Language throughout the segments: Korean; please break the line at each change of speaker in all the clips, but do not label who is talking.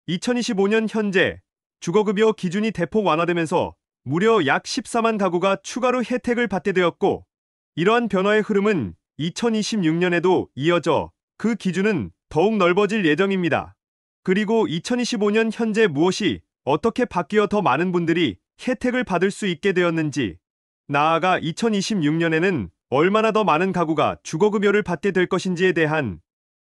2025년 현재 주거급여 기준이 대폭 완화되면서 무려 약 14만 가구가 추가로 혜택을 받게 되었고, 이러한 변화의 흐름은 2026년에도 이어져 그 기준은 더욱 넓어질 예정입니다. 그리고 2025년 현재 무엇이 어떻게 바뀌어 더 많은 분들이 혜택을 받을 수 있게 되었는지, 나아가 2026년에는 얼마나 더 많은 가구가 주거급여를 받게 될 것인지에 대한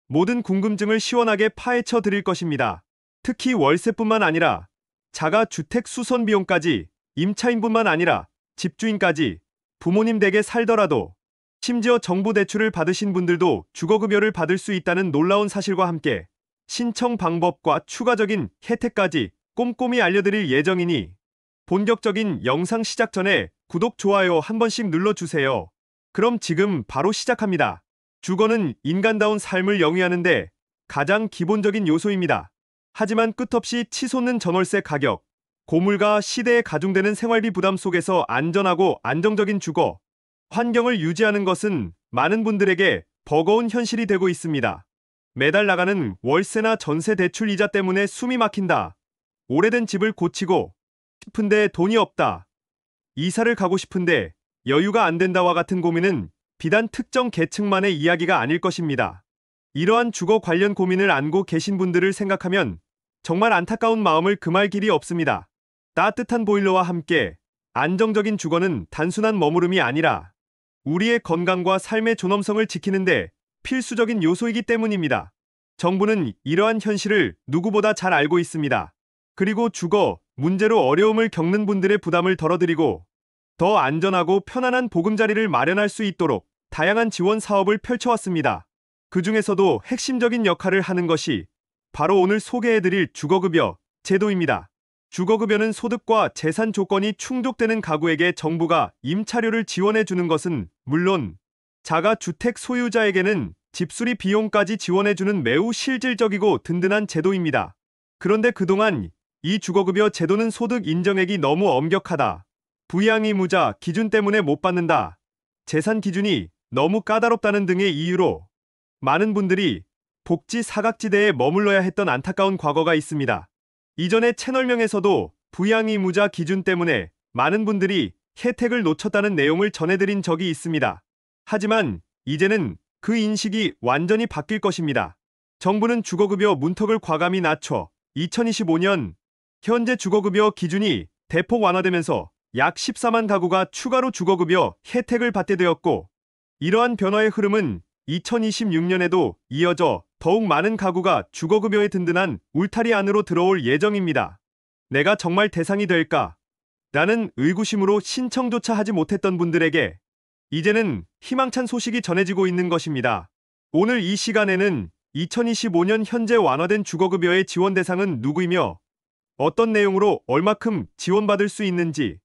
모든 궁금증을 시원하게 파헤쳐 드릴 것입니다. 특히 월세뿐만 아니라 자가주택 수선 비용까지, 임차인뿐만 아니라 집주인까지, 부모님 댁에 살더라도, 심지어 정부 대출을 받으신 분들도 주거급여를 받을 수 있다는 놀라운 사실과 함께 신청 방법과 추가적인 혜택까지 꼼꼼히 알려드릴 예정이니, 본격적인 영상 시작 전에 구독, 좋아요 한 번씩 눌러주세요. 그럼 지금 바로 시작합니다. 주거는 인간다운 삶을 영위하는데 가장 기본적인 요소입니다. 하지만 끝없이 치솟는 전월세 가격, 고물가 시대에 가중되는 생활비 부담 속에서 안전하고 안정적인 주거 환경을 유지하는 것은 많은 분들에게 버거운 현실이 되고 있습니다. 매달 나가는 월세나 전세 대출 이자 때문에 숨이 막힌다. 오래된 집을 고치고 싶은데 돈이 없다. 이사를 가고 싶은데 여유가 안 된다와 같은 고민은 비단 특정 계층만의 이야기가 아닐 것입니다. 이러한 주거 관련 고민을 안고 계신 분들을 생각하면 정말 안타까운 마음을 금할 길이 없습니다. 따뜻한 보일러와 함께 안정적인 주거는 단순한 머무름이 아니라 우리의 건강과 삶의 존엄성을 지키는데 필수적인 요소이기 때문입니다. 정부는 이러한 현실을 누구보다 잘 알고 있습니다. 그리고 주거 문제로 어려움을 겪는 분들의 부담을 덜어드리고 더 안전하고 편안한 보금자리를 마련할 수 있도록 다양한 지원 사업을 펼쳐왔습니다. 그 중에서도 핵심적인 역할을 하는 것이 바로 오늘 소개해드릴 주거급여 제도입니다. 주거급여는 소득과 재산 조건이 충족되는 가구에게 정부가 임차료를 지원해주는 것은 물론 자가주택 소유자에게는 집수리 비용까지 지원해주는 매우 실질적이고 든든한 제도입니다. 그런데 그동안 이 주거급여 제도는 소득 인정액이 너무 엄격하다, 부양의무자 기준 때문에 못 받는다, 재산 기준이 너무 까다롭다는 등의 이유로 많은 분들이 복지 사각지대에 머물러야 했던 안타까운 과거가 있습니다. 이전에 채널명에서도 부양의무자 기준 때문에 많은 분들이 혜택을 놓쳤다는 내용을 전해드린 적이 있습니다. 하지만 이제는 그 인식이 완전히 바뀔 것입니다. 정부는 주거급여 문턱을 과감히 낮춰 2025년 현재 주거급여 기준이 대폭 완화되면서 약 14만 가구가 추가로 주거급여 혜택을 받게 되었고, 이러한 변화의 흐름은 2026년에도 이어져 더욱 많은 가구가 주거급여의 든든한 울타리 안으로 들어올 예정입니다. 내가 정말 대상이 될까? 라는 의구심으로 신청조차 하지 못했던 분들에게 이제는 희망찬 소식이 전해지고 있는 것입니다. 오늘 이 시간에는 2025년 현재 완화된 주거급여의 지원 대상은 누구이며 어떤 내용으로 얼마큼 지원받을 수 있는지,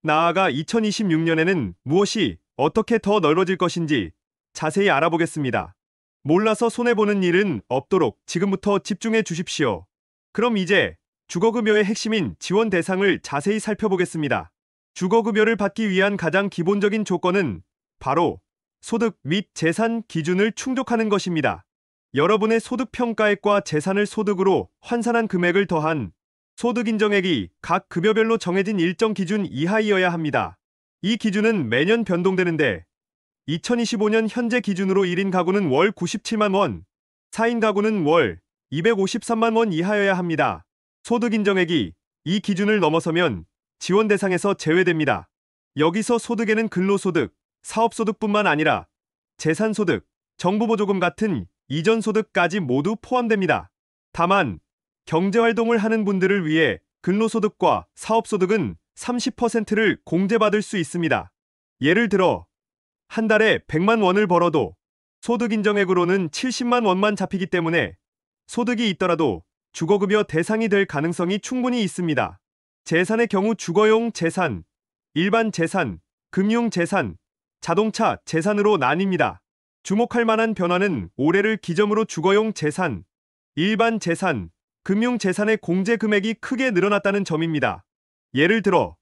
나아가 2026년에는 무엇이 어떻게 더 넓어질 것인지 자세히 알아보겠습니다. 몰라서 손해보는 일은 없도록 지금부터 집중해 주십시오. 그럼 이제 주거급여의 핵심인 지원 대상을 자세히 살펴보겠습니다. 주거급여를 받기 위한 가장 기본적인 조건은 바로 소득 및 재산 기준을 충족하는 것입니다. 여러분의 소득평가액과 재산을 소득으로 환산한 금액을 더한 소득인정액이 각 급여별로 정해진 일정 기준 이하이어야 합니다. 이 기준은 매년 변동되는데 2025년 현재 기준으로 1인 가구는 월 97만 원, 4인 가구는 월 253만 원 이하여야 합니다. 소득인정액이 이 기준을 넘어서면 지원 대상에서 제외됩니다. 여기서 소득에는 근로소득, 사업소득뿐만 아니라 재산소득, 정부보조금 같은 이전소득까지 모두 포함됩니다. 다만 경제활동을 하는 분들을 위해 근로소득과 사업소득은 30%를 공제받을 수 있습니다. 예를 들어 한 달에 100만 원을 벌어도 소득인정액으로는 70만 원만 잡히기 때문에 소득이 있더라도 주거급여 대상이 될 가능성이 충분히 있습니다. 재산의 경우 주거용 재산, 일반 재산, 금융재산, 자동차 재산으로 나뉩니다. 주목할 만한 변화는 올해를 기점으로 주거용 재산, 일반 재산, 금융재산의 공제 금액이 크게 늘어났다는 점입니다. 예를 들어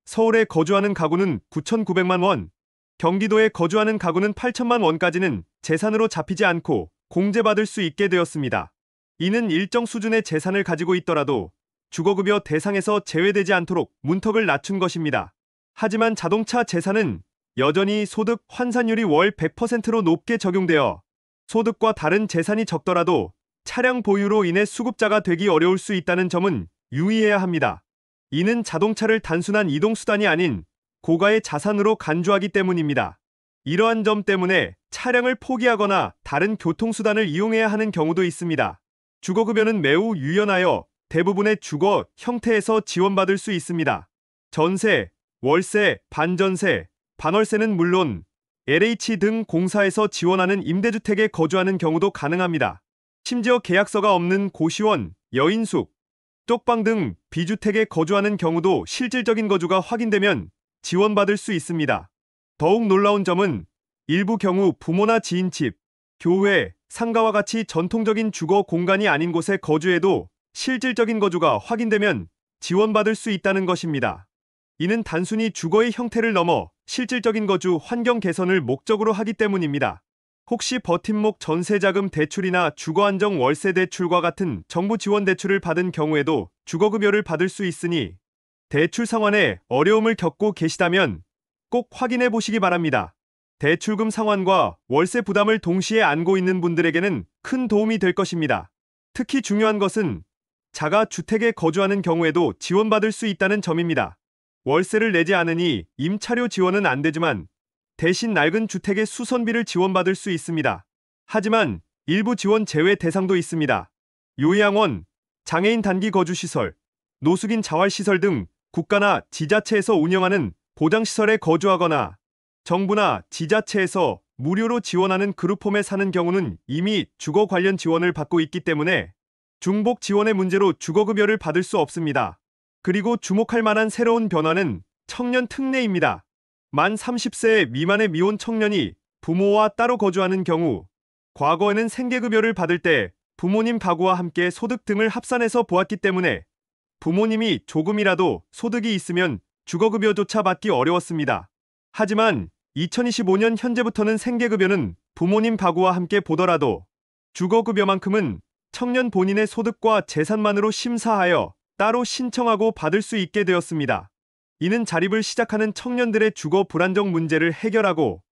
서울에 거주하는 가구는 9,900만 원, 경기도에 거주하는 가구는 8천만 원까지는 재산으로 잡히지 않고 공제받을 수 있게 되었습니다. 이는 일정 수준의 재산을 가지고 있더라도 주거급여 대상에서 제외되지 않도록 문턱을 낮춘 것입니다. 하지만 자동차 재산은 여전히 소득 환산율이 월 100%로 높게 적용되어 소득과 다른 재산이 적더라도 차량 보유로 인해 수급자가 되기 어려울 수 있다는 점은 유의해야 합니다. 이는 자동차를 단순한 이동수단이 아닌 고가의 자산으로 간주하기 때문입니다. 이러한 점 때문에 차량을 포기하거나 다른 교통수단을 이용해야 하는 경우도 있습니다. 주거급여는 매우 유연하여 대부분의 주거 형태에서 지원받을 수 있습니다. 전세, 월세, 반전세, 반월세는 물론 LH 등 공사에서 지원하는 임대주택에 거주하는 경우도 가능합니다. 심지어 계약서가 없는 고시원, 여인숙, 쪽방 등 비주택에 거주하는 경우도 실질적인 거주가 확인되면 지원받을 수 있습니다. 더욱 놀라운 점은 일부 경우 부모나 지인 집, 교회, 상가와 같이 전통적인 주거 공간이 아닌 곳에 거주해도 실질적인 거주가 확인되면 지원받을 수 있다는 것입니다. 이는 단순히 주거의 형태를 넘어 실질적인 거주 환경 개선을 목적으로 하기 때문입니다. 혹시 버팀목 전세자금 대출이나 주거안정 월세 대출과 같은 정부 지원 대출을 받은 경우에도 주거급여를 받을 수 있으니 대출 상환에 어려움을 겪고 계시다면 꼭 확인해 보시기 바랍니다. 대출금 상환과 월세 부담을 동시에 안고 있는 분들에게는 큰 도움이 될 것입니다. 특히 중요한 것은 자가 주택에 거주하는 경우에도 지원받을 수 있다는 점입니다. 월세를 내지 않으니 임차료 지원은 안 되지만 대신 낡은 주택의 수선비를 지원받을 수 있습니다. 하지만 일부 지원 제외 대상도 있습니다. 요양원, 장애인 단기 거주시설, 노숙인 자활시설 등 국가나 지자체에서 운영하는 보장시설에 거주하거나 정부나 지자체에서 무료로 지원하는 그룹홈에 사는 경우는 이미 주거 관련 지원을 받고 있기 때문에 중복 지원의 문제로 주거급여를 받을 수 없습니다. 그리고 주목할 만한 새로운 변화는 청년 특례입니다. 만 30세 미만의 미혼 청년이 부모와 따로 거주하는 경우 과거에는 생계급여를 받을 때 부모님 가구와 함께 소득 등을 합산해서 보았기 때문에 부모님이 조금이라도 소득이 있으면 주거급여조차 받기 어려웠습니다. 하지만 2025년 현재부터는 생계급여는 부모님 가구와 함께 보더라도 주거급여만큼은 청년 본인의 소득과 재산만으로 심사하여 따로 신청하고 받을 수 있게 되었습니다. 이는 자립을 시작하는 청년들의 주거 불안정 문제를 해결하고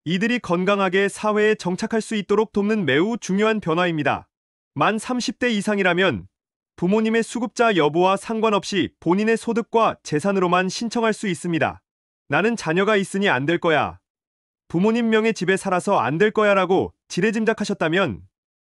이들이 건강하게 사회에 정착할 수 있도록 돕는 매우 중요한 변화입니다. 만 30대 이상이라면 부모님의 수급자 여부와 상관없이 본인의 소득과 재산으로만 신청할 수 있습니다. 나는 자녀가 있으니 안 될 거야. 부모님 명의 집에 살아서 안 될 거야 라고 지레짐작하셨다면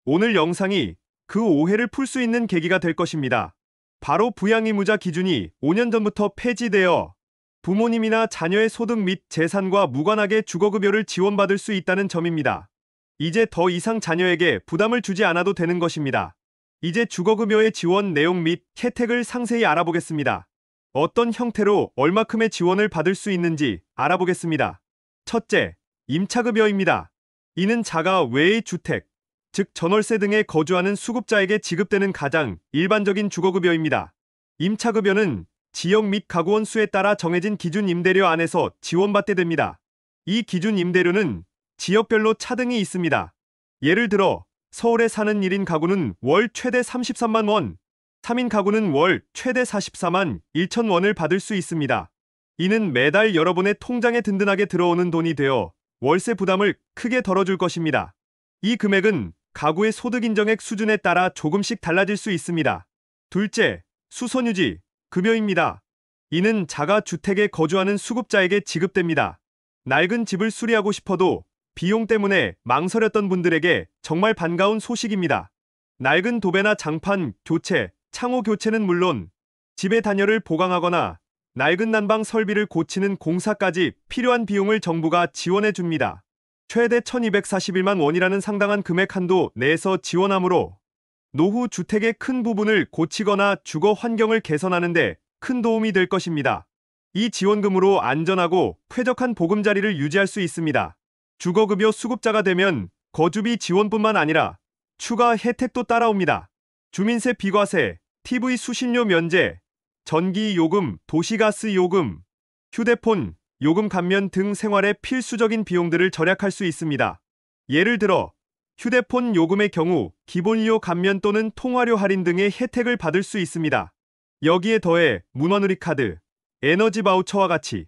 오늘 영상이 그 오해를 풀 수 있는 계기가 될 것입니다. 바로 부양의무자 기준이 5년 전부터 폐지되어 부모님이나 자녀의 소득 및 재산과 무관하게 주거급여를 지원받을 수 있다는 점입니다. 이제 더 이상 자녀에게 부담을 주지 않아도 되는 것입니다. 이제 주거급여의 지원 내용 및 혜택을 상세히 알아보겠습니다. 어떤 형태로 얼마큼의 지원을 받을 수 있는지 알아보겠습니다. 첫째, 임차급여입니다. 이는 자가 외의 주택, 즉 전월세 등에 거주하는 수급자에게 지급되는 가장 일반적인 주거급여입니다. 임차급여는 지역 및 가구원 수에 따라 정해진 기준 임대료 안에서 지원받게 됩니다. 이 기준 임대료는 지역별로 차등이 있습니다. 예를 들어 서울에 사는 1인 가구는 월 최대 33만 원, 3인 가구는 월 최대 44만 1천 원을 받을 수 있습니다. 이는 매달 여러분의 통장에 든든하게 들어오는 돈이 되어 월세 부담을 크게 덜어줄 것입니다. 이 금액은 가구의 소득 인정액 수준에 따라 조금씩 달라질 수 있습니다. 둘째, 수선유지 급여입니다. 이는 자가 주택에 거주하는 수급자에게 지급됩니다. 낡은 집을 수리하고 싶어도 비용 때문에 망설였던 분들에게 정말 반가운 소식입니다. 낡은 도배나 장판 교체, 창호 교체는 물론 집의 단열을 보강하거나 낡은 난방 설비를 고치는 공사까지 필요한 비용을 정부가 지원해 줍니다. 최대 1241만 원이라는 상당한 금액 한도 내에서 지원하므로 노후 주택의 큰 부분을 고치거나 주거 환경을 개선하는 데 큰 도움이 될 것입니다. 이 지원금으로 안전하고 쾌적한 보금자리를 유지할 수 있습니다. 주거급여 수급자가 되면 거주비 지원뿐만 아니라 추가 혜택도 따라옵니다. 주민세 비과세, TV 수신료 면제, 전기 요금, 도시가스 요금, 휴대폰 요금 감면 등 생활의 필수적인 비용들을 절약할 수 있습니다. 예를 들어 휴대폰 요금의 경우 기본료 감면 또는 통화료 할인 등의 혜택을 받을 수 있습니다. 여기에 더해 문화누리카드, 에너지 바우처와 같이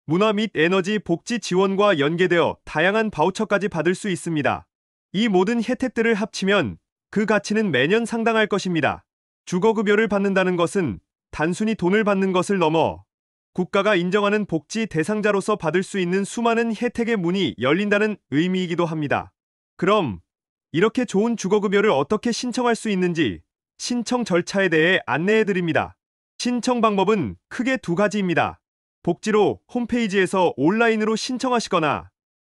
문화 및 에너지 복지 지원과 연계되어 다양한 바우처까지 받을 수 있습니다. 이 모든 혜택들을 합치면 그 가치는 매년 상당할 것입니다. 주거급여를 받는다는 것은 단순히 돈을 받는 것을 넘어 국가가 인정하는 복지 대상자로서 받을 수 있는 수많은 혜택의 문이 열린다는 의미이기도 합니다. 그럼 이렇게 좋은 주거급여를 어떻게 신청할 수 있는지 신청 절차에 대해 안내해 드립니다. 신청 방법은 크게 두 가지입니다. 복지로 홈페이지에서 온라인으로 신청하시거나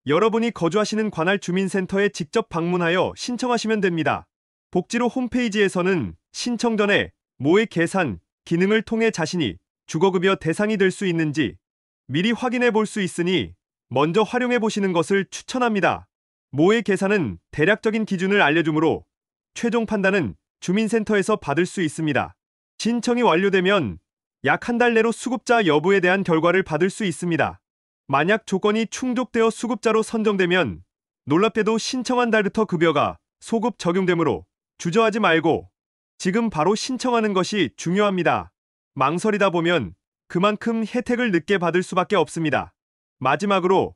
여러분이 거주하시는 관할 주민센터에 직접 방문하여 신청하시면 됩니다. 복지로 홈페이지에서는 신청 전에 모의 계산 기능을 통해 자신이 주거급여 대상이 될 수 있는지 미리 확인해 볼 수 있으니 먼저 활용해 보시는 것을 추천합니다. 모의 계산은 대략적인 기준을 알려주므로 최종 판단은 주민센터에서 받을 수 있습니다. 신청이 완료되면 약 한 달 내로 수급자 여부에 대한 결과를 받을 수 있습니다. 만약 조건이 충족되어 수급자로 선정되면 놀랍게도 신청한 달부터 급여가 소급 적용되므로 주저하지 말고 지금 바로 신청하는 것이 중요합니다. 망설이다 보면 그만큼 혜택을 늦게 받을 수밖에 없습니다. 마지막으로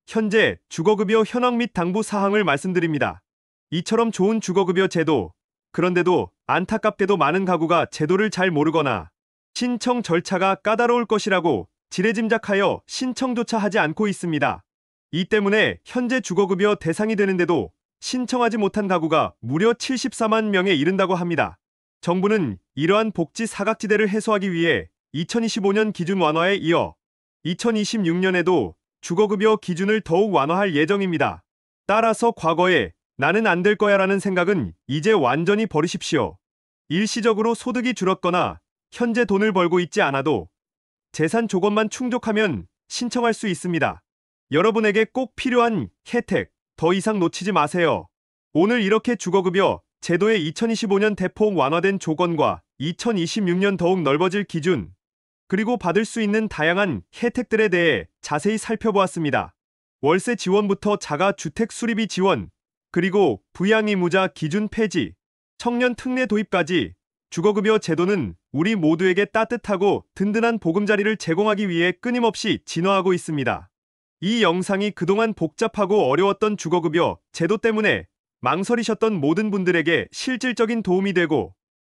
현재 주거급여 현황 및 당부 사항을 말씀드립니다. 이처럼 좋은 주거급여 제도, 그런데도 안타깝게도 많은 가구가 제도를 잘 모르거나 신청 절차가 까다로울 것이라고 지레짐작하여 신청조차 하지 않고 있습니다. 이 때문에 현재 주거급여 대상이 되는데도 신청하지 못한 가구가 무려 74만 명에 이른다고 합니다. 정부는 이러한 복지 사각지대를 해소하기 위해 2025년 기준 완화에 이어 2026년에도 주거급여 기준을 더욱 완화할 예정입니다. 따라서 과거에 나는 안 될 거야 라는 생각은 이제 완전히 버리십시오. 일시적으로 소득이 줄었거나 현재 돈을 벌고 있지 않아도 재산 조건만 충족하면 신청할 수 있습니다. 여러분에게 꼭 필요한 혜택 더 이상 놓치지 마세요. 오늘 이렇게 주거급여 제도의 2025년 대폭 완화된 조건과 2026년 더욱 넓어질 기준, 그리고 받을 수 있는 다양한 혜택들에 대해 자세히 살펴보았습니다. 월세 지원부터 자가주택 수리비 지원, 그리고 부양의무자 기준 폐지, 청년 특례 도입까지 주거급여 제도는 우리 모두에게 따뜻하고 든든한 보금자리를 제공하기 위해 끊임없이 진화하고 있습니다. 이 영상이 그동안 복잡하고 어려웠던 주거급여 제도 때문에 망설이셨던 모든 분들에게 실질적인 도움이 되고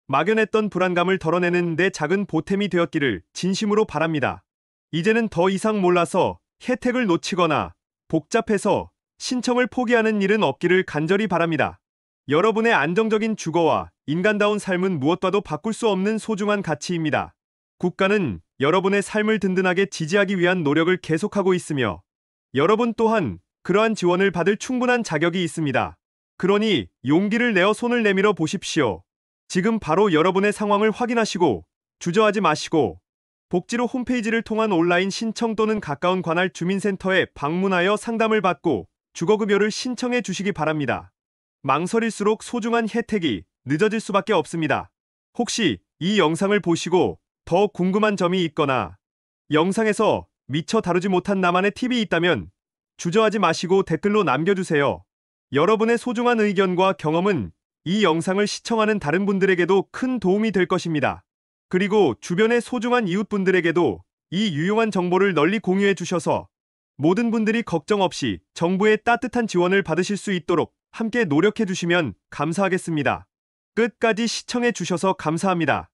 막연했던 불안감을 덜어내는 데 작은 보탬이 되었기를 진심으로 바랍니다. 이제는 더 이상 몰라서 혜택을 놓치거나 복잡해서 신청을 포기하는 일은 없기를 간절히 바랍니다. 여러분의 안정적인 주거와 인간다운 삶은 무엇과도 바꿀 수 없는 소중한 가치입니다. 국가는 여러분의 삶을 든든하게 지지하기 위한 노력을 계속하고 있으며 여러분 또한 그러한 지원을 받을 충분한 자격이 있습니다. 그러니 용기를 내어 손을 내밀어 보십시오. 지금 바로 여러분의 상황을 확인하시고 주저하지 마시고 복지로 홈페이지를 통한 온라인 신청 또는 가까운 관할 주민센터에 방문하여 상담을 받고 주거급여를 신청해 주시기 바랍니다. 망설일수록 소중한 혜택이 늦어질 수밖에 없습니다. 혹시 이 영상을 보시고 더 궁금한 점이 있거나 영상에서 미처 다루지 못한 나만의 팁이 있다면 주저하지 마시고 댓글로 남겨주세요. 여러분의 소중한 의견과 경험은 이 영상을 시청하는 다른 분들에게도 큰 도움이 될 것입니다. 그리고 주변의 소중한 이웃분들에게도 이 유용한 정보를 널리 공유해 주셔서 모든 분들이 걱정 없이 정부의 따뜻한 지원을 받으실 수 있도록 함께 노력해 주시면 감사하겠습니다. 끝까지 시청해 주셔서 감사합니다.